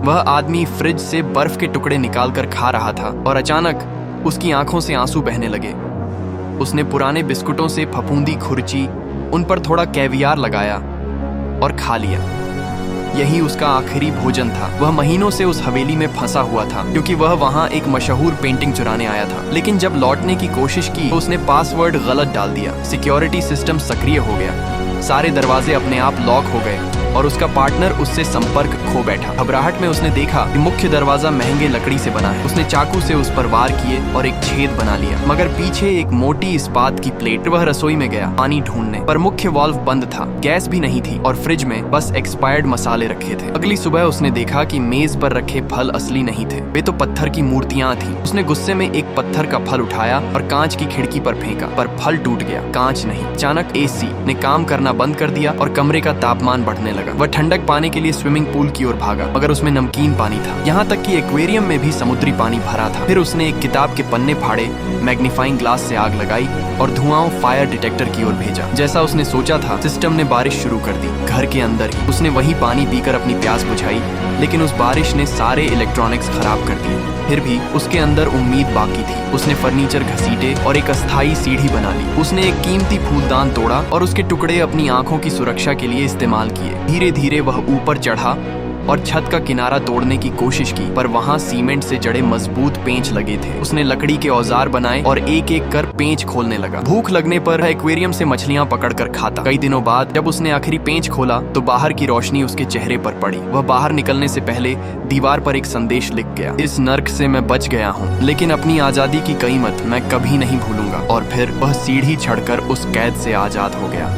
वह आदमी फ्रिज से बर्फ के टुकड़े निकालकर खा रहा था और अचानक उसकी आंखों से आंसू बहने लगे। उसने पुराने बिस्कुटों से फफूंदी खुरची, उन पर थोड़ा कैवियार लगाया और खा लिया। यही उसका आखिरी भोजन था। वह महीनों से उस हवेली में फंसा हुआ था क्योंकि वह वहां एक मशहूर पेंटिंग चुराने आया था। लेकिन जब लौटने की कोशिश की तो उसने पासवर्ड गलत डाल दिया। सिक्योरिटी सिस्टम सक्रिय हो गया, सारे दरवाजे अपने आप लॉक हो गए और उसका पार्टनर उससे संपर्क खो बैठा। घबराहट में उसने देखा कि मुख्य दरवाजा महंगे लकड़ी से बना है। उसने चाकू से उस पर वार किए और एक छेद बना लिया, मगर पीछे एक मोटी इस्पात की प्लेट। वह रसोई में गया पानी ढूंढने, पर मुख्य वाल्व बंद था, गैस भी नहीं थी और फ्रिज में बस एक्सपायर्ड मसाले रखे थे। अगली सुबह उसने देखा कि मेज पर रखे फल असली नहीं थे, वे तो पत्थर की मूर्तियां थी। उसने गुस्से में एक पत्थर का फल उठाया और कांच की खिड़की पर फेंका, पर फल टूट गया, कांच नहीं। अचानक एसी ने काम करना बंद कर दिया और कमरे का तापमान बढ़ने लगा। वह ठंडक पाने के लिए स्विमिंग पूल की ओर भागा, मगर उसमें नमकीन पानी था। यहाँ तक कि एक्वेरियम में भी समुद्री पानी भरा था। फिर उसने एक किताब के पन्ने फाड़े, मैग्नीफाइंग ग्लास से आग लगाई और धुआं फायर डिटेक्टर की ओर भेजा। जैसा उसने सोचा था, सिस्टम ने बारिश शुरू कर दी। घर के अंदर ही उसने वही पानी पीकर अपनी प्यास बुझाई, लेकिन उस बारिश ने सारे इलेक्ट्रॉनिक्स खराब कर दिए। फिर भी उसके अंदर उम्मीद बाकी थी। उसने फर्नीचर घसीटे और एक अस्थायी सीढ़ी बना ली। उसने एक कीमती फूलदान तोड़ा और उसके टुकड़े अपनी आंखों की सुरक्षा के लिए इस्तेमाल किए। धीरे धीरे वह ऊपर चढ़ा और छत का किनारा तोड़ने की कोशिश की, पर वहां सीमेंट से जड़े मजबूत पेंच लगे थे। उसने लकड़ी के औजार बनाए और एक एक कर पेंच खोलने लगा। भूख लगने पर एक्वेरियम से मछलियां पकड़कर खाता। कई दिनों बाद जब उसने आखिरी पेंच खोला तो बाहर की रोशनी उसके चेहरे पर पड़ी। वह बाहर निकलने से पहले दीवार पर एक संदेश लिख गया, इस नर्क से मैं बच गया हूँ, लेकिन अपनी आजादी की कीमत मैं कभी नहीं भूलूंगा। और फिर वह सीढ़ी चढ़कर उस कैद से आजाद हो गया।